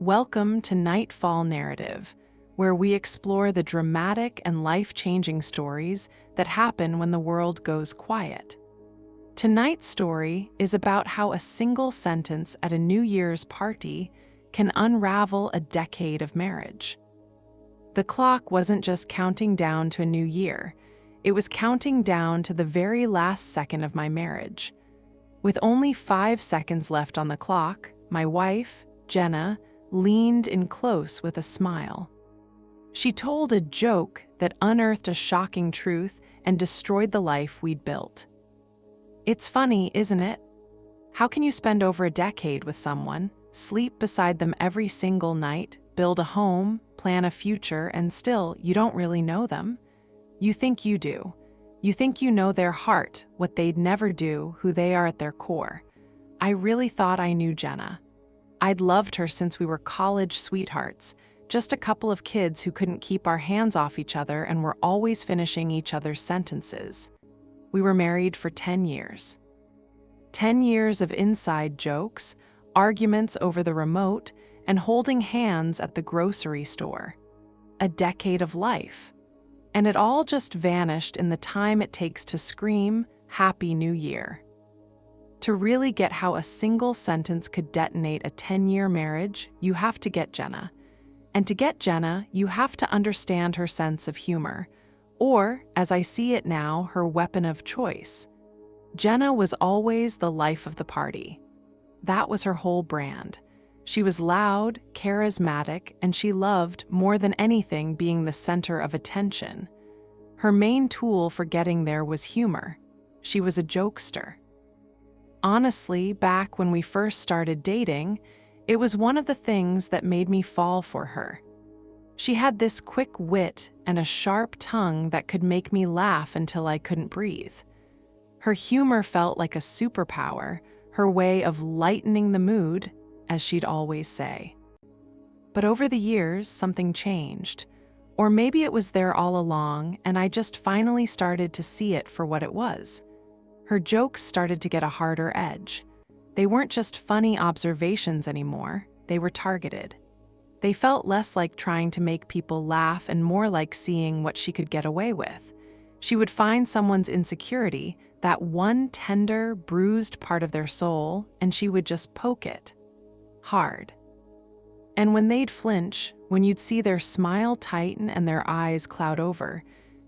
Welcome to Nightfall Narrative, where we explore the dramatic and life-changing stories that happen when the world goes quiet. Tonight's story is about how a single sentence at a New Year's party can unravel a decade of marriage. The clock wasn't just counting down to a new year, it was counting down to the very last second of my marriage. With only 5 seconds left on the clock, my wife, Jenna, leaned in close with a smile. She told a joke that unearthed a shocking truth and destroyed the life we'd built. It's funny, isn't it? How can you spend over a decade with someone, sleep beside them every single night, build a home, plan a future, and still you don't really know them? You think you do. You think you know their heart, what they'd never do, who they are at their core. I really thought I knew Jenna. I'd loved her since we were college sweethearts, just a couple of kids who couldn't keep our hands off each other and were always finishing each other's sentences. We were married for 10 years. 10 years of inside jokes, arguments over the remote, and holding hands at the grocery store. A decade of life. And it all just vanished in the time it takes to scream, "Happy New Year." To really get how a single sentence could detonate a 10-year marriage, you have to get Jenna. And to get Jenna, you have to understand her sense of humor, or, as I see it now, her weapon of choice. Jenna was always the life of the party. That was her whole brand. She was loud, charismatic, and she loved, more than anything, being the center of attention. Her main tool for getting there was humor. She was a jokester. Honestly, back when we first started dating, it was one of the things that made me fall for her. She had this quick wit and a sharp tongue that could make me laugh until I couldn't breathe. Her humor felt like a superpower, her way of lightening the mood, as she'd always say. But over the years, something changed. Or maybe it was there all along, and I just finally started to see it for what it was. Her jokes started to get a harder edge. They weren't just funny observations anymore, they were targeted. They felt less like trying to make people laugh and more like seeing what she could get away with. She would find someone's insecurity, that one tender, bruised part of their soul, and she would just poke it. Hard. And when they'd flinch, when you'd see their smile tighten and their eyes cloud over,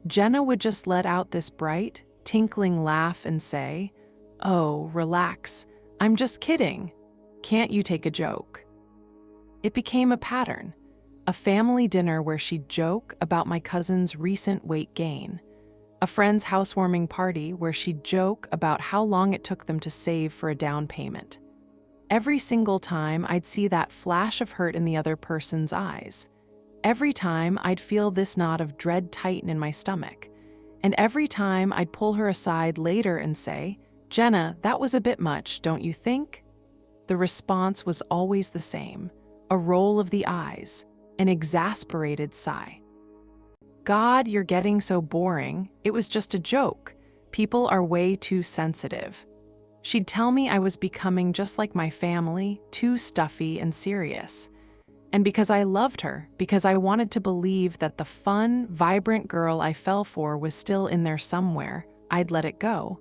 Jenna would just let out this bright, tinkling laugh and say, "Oh, relax. I'm just kidding. Can't you take a joke?" It became a pattern, a family dinner where she'd joke about my cousin's recent weight gain, a friend's housewarming party where she'd joke about how long it took them to save for a down payment. Every single time I'd see that flash of hurt in the other person's eyes. Every time I'd feel this knot of dread tighten in my stomach. And every time I'd pull her aside later and say, "Jenna, that was a bit much, don't you think?" The response was always the same, a roll of the eyes, an exasperated sigh. "God, you're getting so boring. It was just a joke. People are way too sensitive." She'd tell me I was becoming just like my family, too stuffy and serious. And because I loved her, because I wanted to believe that the fun, vibrant girl I fell for was still in there somewhere, I'd let it go.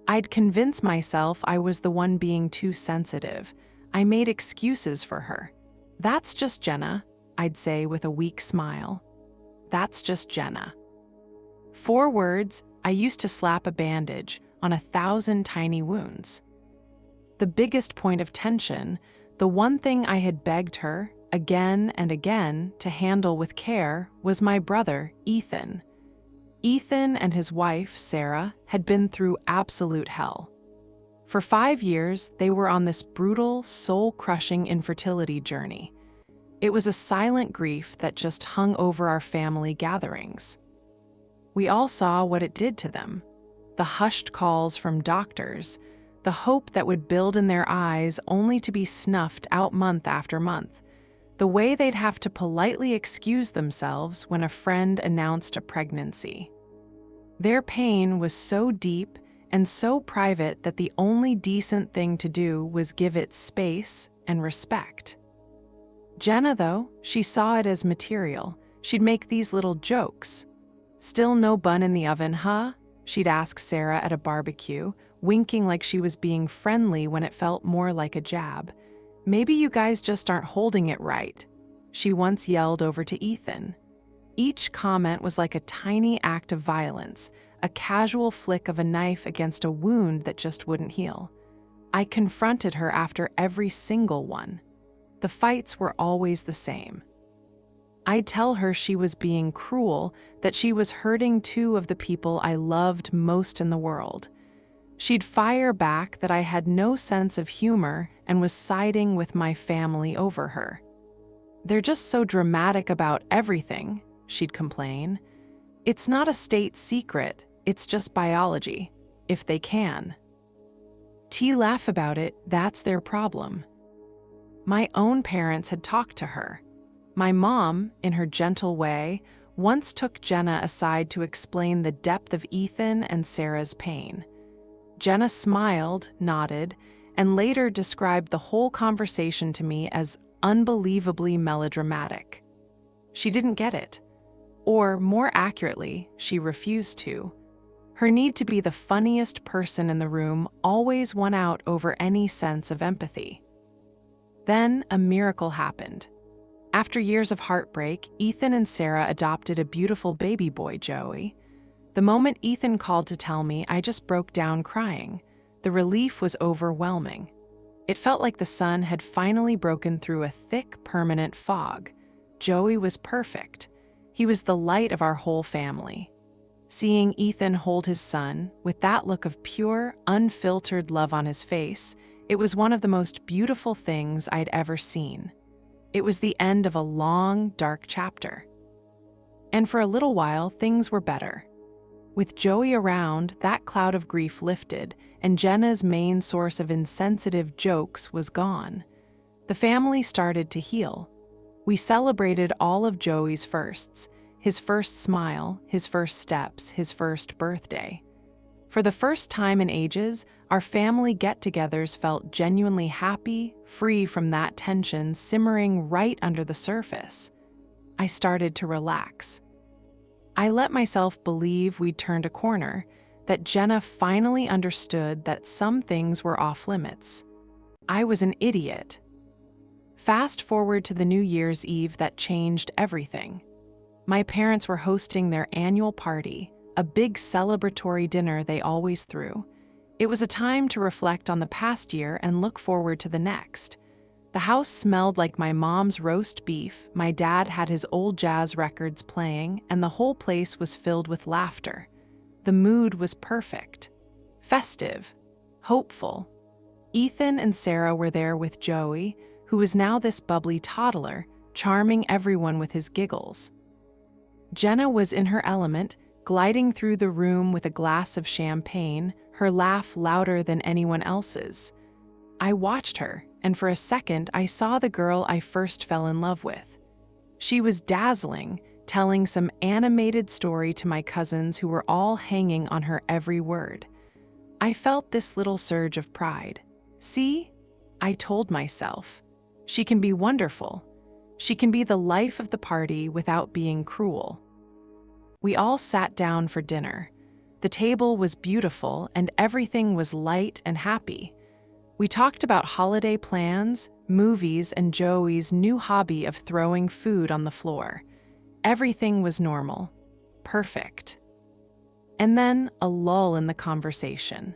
I'd convince myself I was the one being too sensitive. I made excuses for her. "That's just Jenna," I'd say with a weak smile. "That's just Jenna." 4 words, I used to slap a bandage on 1,000 tiny wounds. The biggest point of tension, the one thing I had begged her, again and again, to handle with care, was my brother, Ethan. Ethan and his wife, Sarah, had been through absolute hell. For 5 years, they were on this brutal, soul-crushing infertility journey. It was a silent grief that just hung over our family gatherings. We all saw what it did to them. The hushed calls from doctors, the hope that would build in their eyes only to be snuffed out month after month. The way they'd have to politely excuse themselves when a friend announced a pregnancy. Their pain was so deep and so private that the only decent thing to do was give it space and respect. Jenna, though, she saw it as material. She'd make these little jokes. "Still no bun in the oven, huh?" she'd ask Sarah at a barbecue, winking like she was being friendly when it felt more like a jab. "Maybe you guys just aren't holding it right," she once yelled over to Ethan. Each comment was like a tiny act of violence, a casual flick of a knife against a wound that just wouldn't heal. I confronted her after every single one. The fights were always the same. I'd tell her she was being cruel, that she was hurting two of the people I loved most in the world. She'd fire back that I had no sense of humor and was siding with my family over her. "They're just so dramatic about everything," she'd complain. "It's not a state secret, it's just biology, if they can. Laugh about it, that's their problem." My own parents had talked to her. My mom, in her gentle way, once took Jenna aside to explain the depth of Ethan and Sarah's pain. Jenna smiled, nodded, and later described the whole conversation to me as unbelievably melodramatic. She didn't get it. Or, more accurately, she refused to. Her need to be the funniest person in the room always won out over any sense of empathy. Then a miracle happened. After years of heartbreak, Ethan and Sarah adopted a beautiful baby boy, Joey. The moment Ethan called to tell me, I just broke down crying. The relief was overwhelming. It felt like the sun had finally broken through a thick, permanent fog. Joey was perfect. He was the light of our whole family. Seeing Ethan hold his son, with that look of pure, unfiltered love on his face, it was one of the most beautiful things I'd ever seen. It was the end of a long, dark chapter. And for a little while, things were better. With Joey around, that cloud of grief lifted, and Jenna's main source of insensitive jokes was gone. The family started to heal. We celebrated all of Joey's firsts, his first smile, his first steps, his first birthday. For the first time in ages, our family get-togethers felt genuinely happy, free from that tension simmering right under the surface. I started to relax. I let myself believe we'd turned a corner, that Jenna finally understood that some things were off-limits. I was an idiot. Fast forward to the New Year's Eve that changed everything. My parents were hosting their annual party, a big celebratory dinner they always threw. It was a time to reflect on the past year and look forward to the next. The house smelled like my mom's roast beef, my dad had his old jazz records playing, and the whole place was filled with laughter. The mood was perfect. Festive. Hopeful. Ethan and Sarah were there with Joey, who was now this bubbly toddler, charming everyone with his giggles. Jenna was in her element, gliding through the room with a glass of champagne, her laugh louder than anyone else's. I watched her, and for a second I saw the girl I first fell in love with. She was dazzling, telling some animated story to my cousins who were all hanging on her every word. I felt this little surge of pride. See? I told myself. She can be wonderful. She can be the life of the party without being cruel. We all sat down for dinner. The table was beautiful and everything was light and happy. We talked about holiday plans, movies, and Joey's new hobby of throwing food on the floor. Everything was normal. Perfect. And then a lull in the conversation.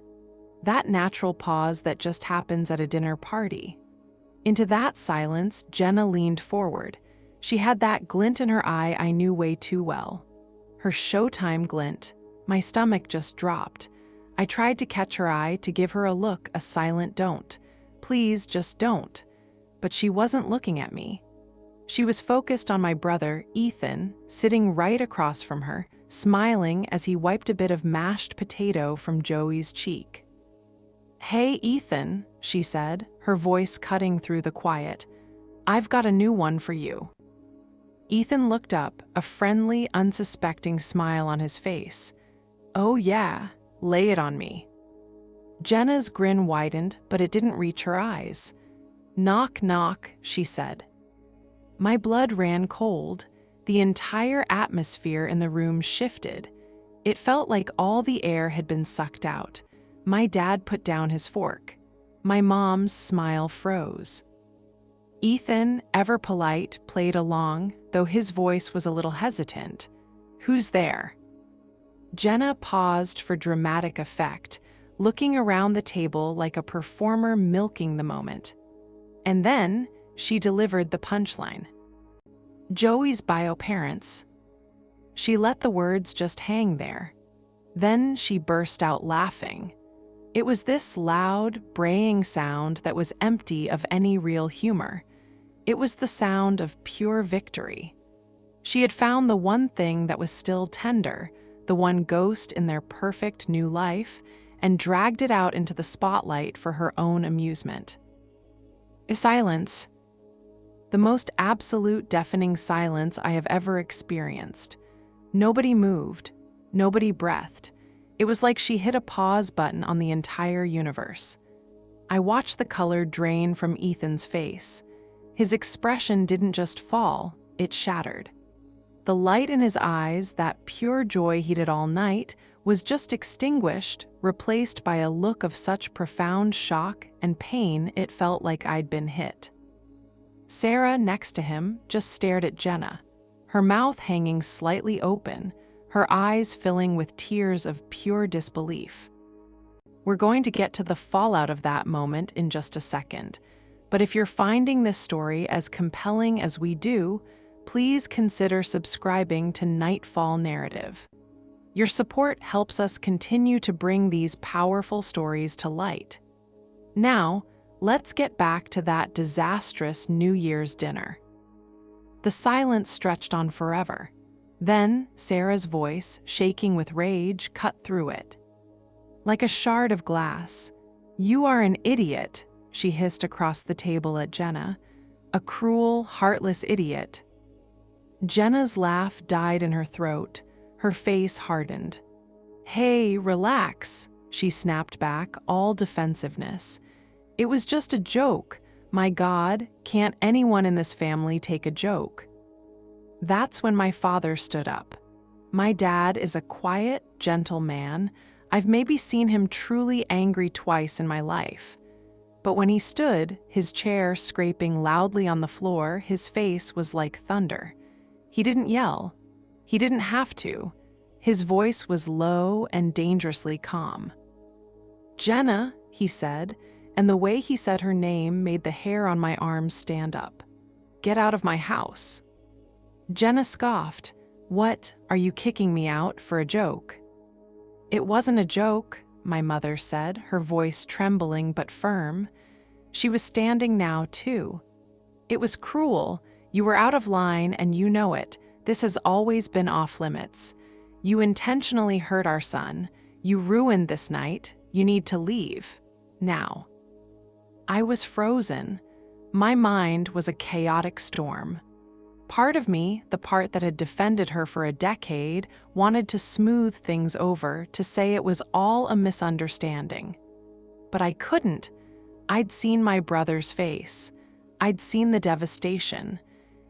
That natural pause that just happens at a dinner party. Into that silence, Jenna leaned forward. She had that glint in her eye I knew way too well. Her Showtime glint. My stomach just dropped. I tried to catch her eye, to give her a look, a silent don't. Please, just don't. But she wasn't looking at me. She was focused on my brother, Ethan, sitting right across from her, smiling as he wiped a bit of mashed potato from Joey's cheek. "Hey, Ethan," she said, her voice cutting through the quiet. "I've got a new one for you." Ethan looked up, a friendly, unsuspecting smile on his face. "Oh yeah, lay it on me." Jenna's grin widened, but it didn't reach her eyes. "Knock, knock," she said. My blood ran cold. The entire atmosphere in the room shifted. It felt like all the air had been sucked out. My dad put down his fork. My mom's smile froze. Ethan, ever polite, played along, though his voice was a little hesitant. "Who's there?" Jenna paused for dramatic effect, looking around the table like a performer milking the moment. And then she delivered the punchline. "Joey's bio parents." She let the words just hang there. Then she burst out laughing. It was this loud, braying sound that was empty of any real humor. It was the sound of pure victory. She had found the one thing that was still tender, the one ghost in their perfect new life, and dragged it out into the spotlight for her own amusement. A silence. The most absolute, deafening silence I have ever experienced. Nobody moved. Nobody breathed. It was like she hit a pause button on the entire universe. I watched the color drain from Ethan's face. His expression didn't just fall, it shattered. The light in his eyes, that pure joy he'd had all night, was just extinguished, replaced by a look of such profound shock and pain it felt like I'd been hit. Sarah, next to him, just stared at Jenna, her mouth hanging slightly open, her eyes filling with tears of pure disbelief. We're going to get to the fallout of that moment in just a second, but if you're finding this story as compelling as we do, please consider subscribing to Nightfall Narrative. Your support helps us continue to bring these powerful stories to light. Now, let's get back to that disastrous New Year's dinner. The silence stretched on forever. Then, Sarah's voice, shaking with rage, cut through it. Like a shard of glass. "You are an idiot," she hissed across the table at Jenna. "A cruel, heartless idiot." Jenna's laugh died in her throat. Her face hardened. "Hey, relax," she snapped back, all defensiveness. "It was just a joke. My God, can't anyone in this family take a joke?" That's when my father stood up. My dad is a quiet, gentle man. I've maybe seen him truly angry twice in my life. But when he stood, his chair scraping loudly on the floor, his face was like thunder. He didn't yell. He didn't have to. His voice was low and dangerously calm. "Jenna," he said, and the way he said her name made the hair on my arms stand up. "Get out of my house." Jenna scoffed. "What, are you kicking me out for a joke?" "It wasn't a joke," my mother said, her voice trembling but firm. She was standing now, too. "It was cruel. You were out of line and you know it. This has always been off limits. You intentionally hurt our son. You ruined this night. You need to leave. Now." I was frozen. My mind was a chaotic storm. Part of me, the part that had defended her for a decade, wanted to smooth things over, to say it was all a misunderstanding. But I couldn't. I'd seen my brother's face. I'd seen the devastation.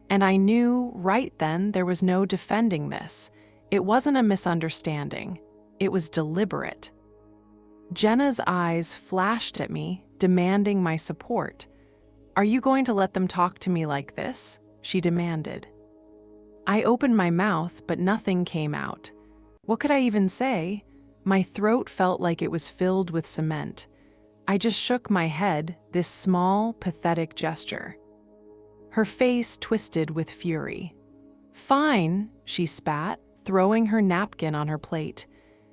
And I knew right then there was no defending this. It wasn't a misunderstanding. It was deliberate. Jenna's eyes flashed at me, demanding my support. "Are you going to let them talk to me like this?" she demanded. I opened my mouth, but nothing came out. What could I even say? My throat felt like it was filled with cement. I just shook my head, this small, pathetic gesture. Her face twisted with fury. "Fine," she spat, throwing her napkin on her plate.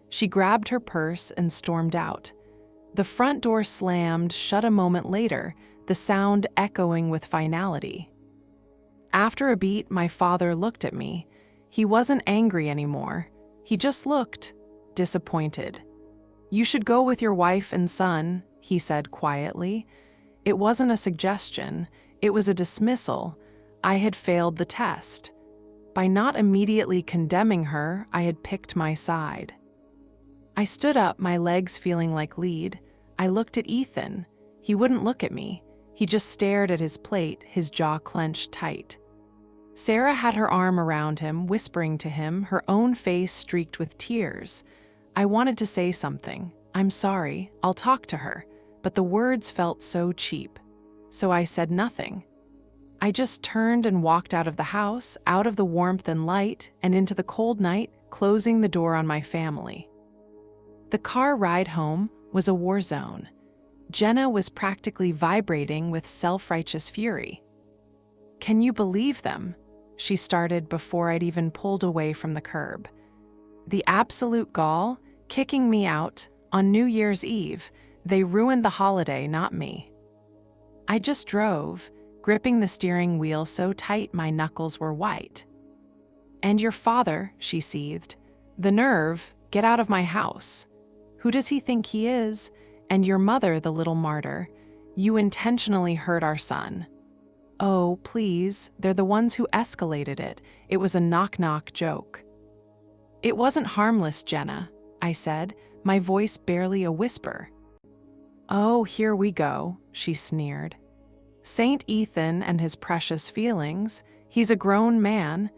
She grabbed her purse and stormed out. The front door slammed shut a moment later, the sound echoing with finality. After a beat, my father looked at me. He wasn't angry anymore. He just looked disappointed. "You should go with your wife and son," he said quietly. It wasn't a suggestion. It was a dismissal. I had failed the test. By not immediately condemning her, I had picked my side. I stood up, my legs feeling like lead. I looked at Ethan. He wouldn't look at me. He just stared at his plate, his jaw clenched tight. Sarah had her arm around him, whispering to him, her own face streaked with tears. I wanted to say something. I'm sorry, I'll talk to her. But the words felt so cheap. So I said nothing. I just turned and walked out of the house, out of the warmth and light, and into the cold night, closing the door on my family. The car ride home was a war zone. Jenna was practically vibrating with self-righteous fury. Can you believe them? She started before I'd even pulled away from the curb. The absolute gall, kicking me out on New Year's Eve. They ruined the holiday, not me. I just drove, gripping the steering wheel so tight my knuckles were white. And your father, she seethed. The nerve, get out of my house. Who does he think he is? And your mother, the little martyr. You intentionally hurt our son. Oh, please, they're the ones who escalated it. It was a knock-knock joke. It wasn't harmless, Jenna, I said, my voice barely a whisper. Oh, here we go, she sneered. Saint Ethan and his precious feelings. He's a grown man.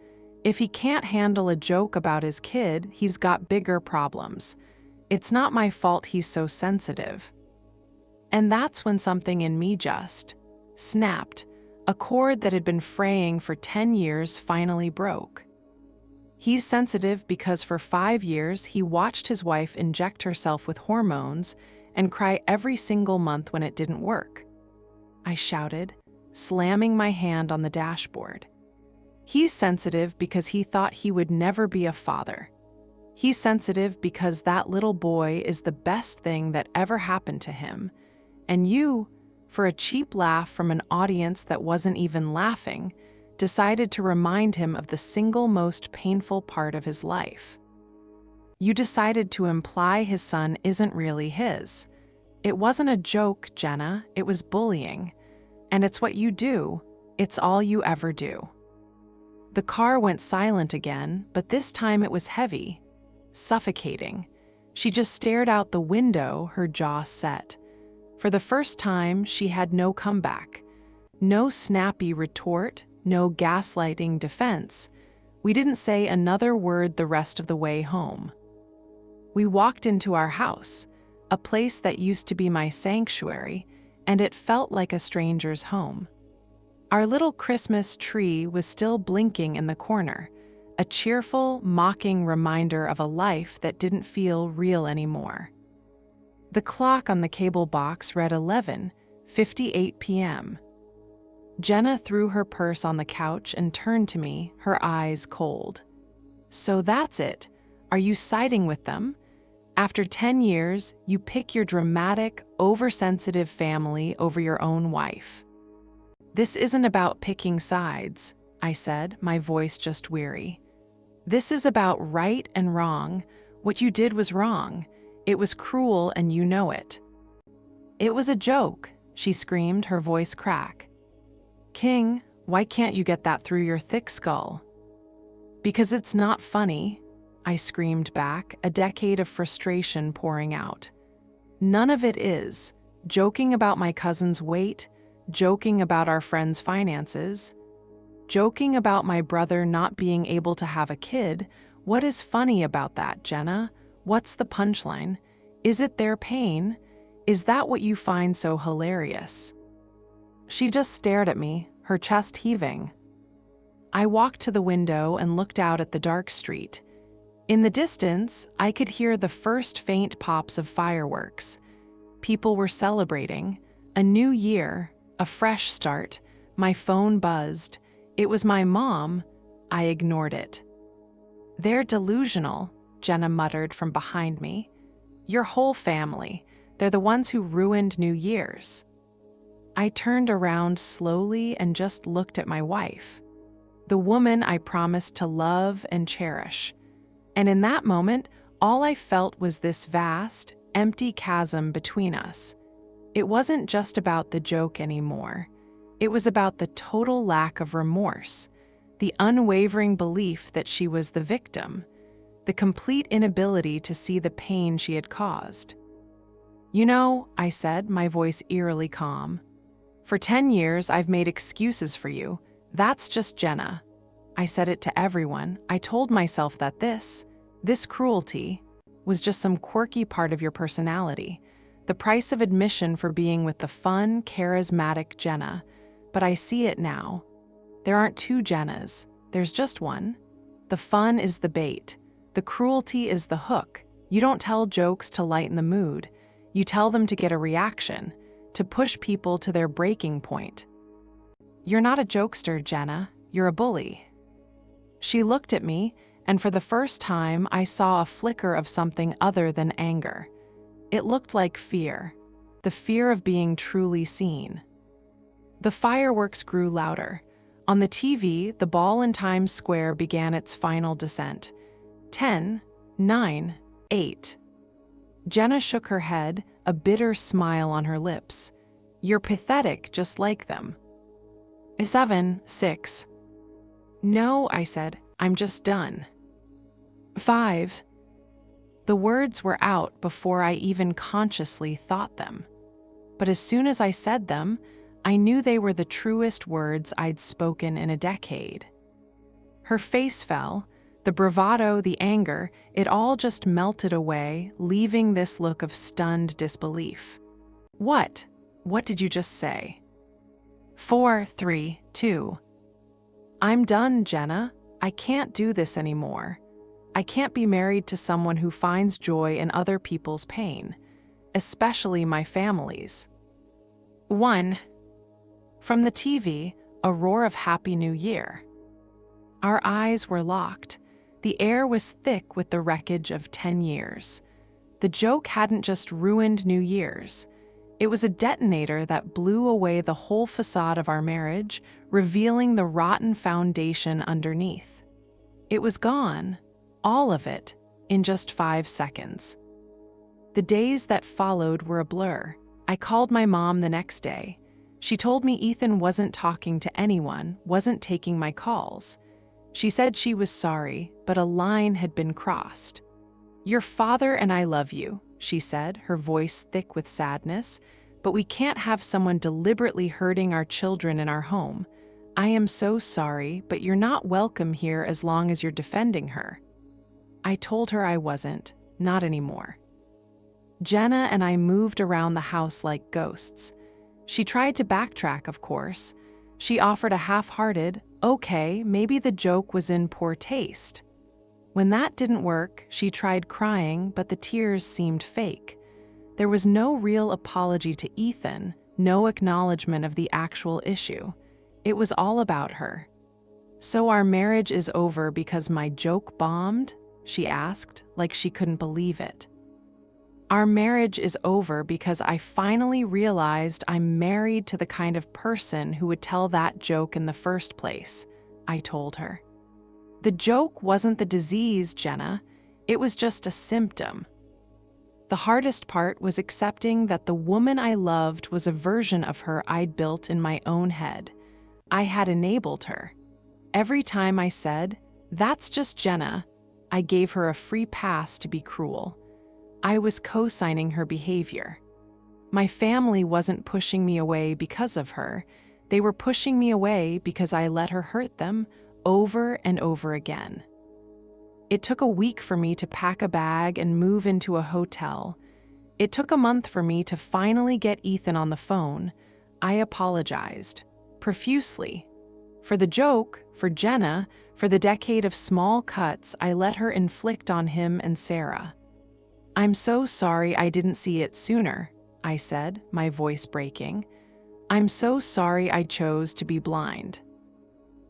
If he can't handle a joke about his kid, he's got bigger problems. It's not my fault he's so sensitive. And that's when something in me just snapped. A cord that had been fraying for 10 years finally broke. He's sensitive because for 5 years he watched his wife inject herself with hormones and cry every single month when it didn't work. I shouted, slamming my hand on the dashboard. He's sensitive because he thought he would never be a father. He's sensitive because that little boy is the best thing that ever happened to him. And you, for a cheap laugh from an audience that wasn't even laughing, decided to remind him of the single most painful part of his life. You decided to imply his son isn't really his. It wasn't a joke, Jenna, it was bullying. And it's what you do. It's all you ever do. The car went silent again, but this time it was heavy, suffocating. She just stared out the window, her jaw set. For the first time, she had no comeback. No snappy retort, no gaslighting defense. We didn't say another word the rest of the way home. We walked into our house, a place that used to be my sanctuary, and it felt like a stranger's home. Our little Christmas tree was still blinking in the corner, a cheerful, mocking reminder of a life that didn't feel real anymore. The clock on the cable box read 11:58 p.m. Jenna threw her purse on the couch and turned to me, her eyes cold. So that's it. Are you siding with them? After 10 years, you pick your dramatic, oversensitive family over your own wife. This isn't about picking sides, I said, my voice just weary. This is about right and wrong. What you did was wrong. It was cruel and you know it. It was a joke, she screamed, her voice crack. King, why can't you get that through your thick skull? Because it's not funny, I screamed back, a decade of frustration pouring out. None of it is. Joking about my cousin's weight, joking about our friend's finances, joking about my brother not being able to have a kid. What is funny about that, Jenna? What's the punchline? Is it their pain? Is that what you find so hilarious? She just stared at me, her chest heaving. I walked to the window and looked out at the dark street. In the distance, I could hear the first faint pops of fireworks. People were celebrating. A new year, a fresh start. My phone buzzed. It was my mom. I ignored it. They're delusional, Jenna muttered from behind me. Your whole family. They're the ones who ruined New Year's. I turned around slowly and just looked at my wife, the woman I promised to love and cherish. And in that moment, all I felt was this vast, empty chasm between us. It wasn't just about the joke anymore. It was about the total lack of remorse, the unwavering belief that she was the victim, the complete inability to see the pain she had caused. You know, I said, my voice eerily calm, for 10 years I've made excuses for you. That's just Jenna. I said it to everyone. I told myself that this cruelty, was just some quirky part of your personality, the price of admission for being with the fun, charismatic Jenna. But I see it now. There aren't two Jennas, there's just one. The fun is the bait. The cruelty is the hook. You don't tell jokes to lighten the mood. You tell them to get a reaction, to push people to their breaking point. You're not a jokester, Jenna. You're a bully. She looked at me, and for the first time, I saw a flicker of something other than anger. It looked like fear, the fear of being truly seen. The fireworks grew louder. On the TV, the ball in Times Square began its final descent. 10, 9, 8. Jenna shook her head, a bitter smile on her lips. You're pathetic, just like them. 7, 6. No, I said, I'm just done. 5. The words were out before I even consciously thought them. But as soon as I said them, I knew they were the truest words I'd spoken in a decade. Her face fell, the bravado, the anger, it all just melted away, leaving this look of stunned disbelief. What? What did you just say? 4, 3, 2. I'm done, Jenna. I can't do this anymore. I can't be married to someone who finds joy in other people's pain, especially my family's. 1. From the TV, a roar of Happy New Year. Our eyes were locked. The air was thick with the wreckage of 10 years. The joke hadn't just ruined New Year's. It was a detonator that blew away the whole facade of our marriage, revealing the rotten foundation underneath. It was gone, all of it, in just 5 seconds. The days that followed were a blur. I called my mom the next day. She told me Ethan wasn't talking to anyone, wasn't taking my calls. She said she was sorry, but a line had been crossed. Your father and I love you, she said, her voice thick with sadness, but we can't have someone deliberately hurting our children in our home. I am so sorry, but you're not welcome here as long as you're defending her. I told her I wasn't, not anymore. Jenna and I moved around the house like ghosts. She tried to backtrack, of course. She offered a half-hearted, okay, maybe the joke was in poor taste. When that didn't work, she tried crying, but the tears seemed fake. There was no real apology to Ethan, no acknowledgement of the actual issue. It was all about her. So our marriage is over because my joke bombed? She asked, like she couldn't believe it. Our marriage is over because I finally realized I'm married to the kind of person who would tell that joke in the first place, I told her. The joke wasn't the disease, Jenna. It was just a symptom. The hardest part was accepting that the woman I loved was a version of her I'd built in my own head. I had enabled her. Every time I said, "That's just Jenna," I gave her a free pass to be cruel. I was co-signing her behavior. My family wasn't pushing me away because of her. They were pushing me away because I let her hurt them over and over again. It took a week for me to pack a bag and move into a hotel. It took a month for me to finally get Ethan on the phone. I apologized, profusely. For the joke, for Jenna, for the decade of small cuts I let her inflict on him and Sarah. I'm so sorry I didn't see it sooner, I said, my voice breaking. I'm so sorry I chose to be blind.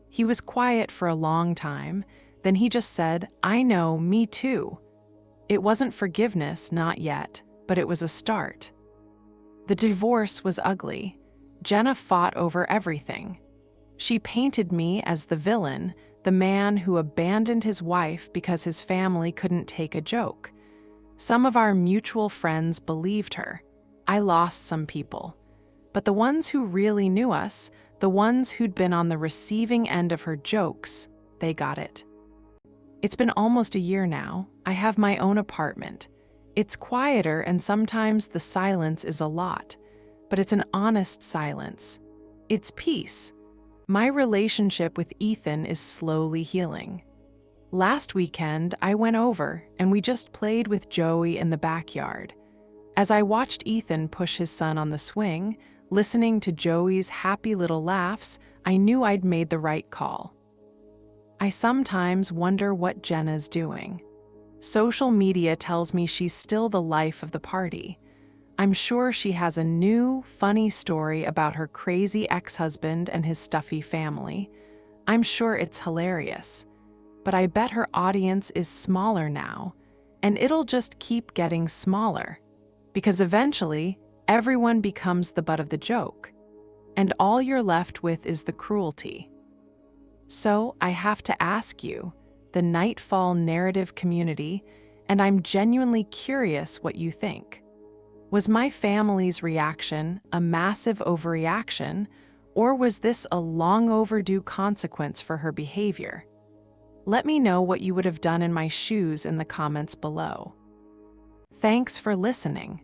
He was quiet for a long time, then he just said, I know, me too. It wasn't forgiveness, not yet, but it was a start. The divorce was ugly. Jenna fought over everything. She painted me as the villain, the man who abandoned his wife because his family couldn't take a joke. Some of our mutual friends believed her. I lost some people. But the ones who really knew us, the ones who'd been on the receiving end of her jokes, they got it. It's been almost a year now. I have my own apartment. It's quieter and sometimes the silence is a lot, but it's an honest silence. It's peace. My relationship with Ethan is slowly healing. Last weekend, I went over and we just played with Joey in the backyard. As I watched Ethan push his son on the swing, listening to Joey's happy little laughs, I knew I'd made the right call. I sometimes wonder what Jenna's doing. Social media tells me she's still the life of the party. I'm sure she has a new, funny story about her crazy ex-husband and his stuffy family. I'm sure it's hilarious. But I bet her audience is smaller now, and it'll just keep getting smaller. Because eventually, everyone becomes the butt of the joke, and all you're left with is the cruelty. So I have to ask you, the Nightfall Narrative community, and I'm genuinely curious what you think. Was my family's reaction a massive overreaction, or was this a long overdue consequence for her behavior? Let me know what you would have done in my shoes in the comments below. Thanks for listening.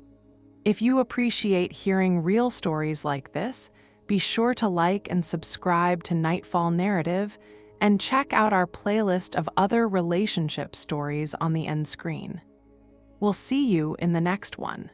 If you appreciate hearing real stories like this, be sure to like and subscribe to Nightfall Narrative and check out our playlist of other relationship stories on the end screen. We'll see you in the next one.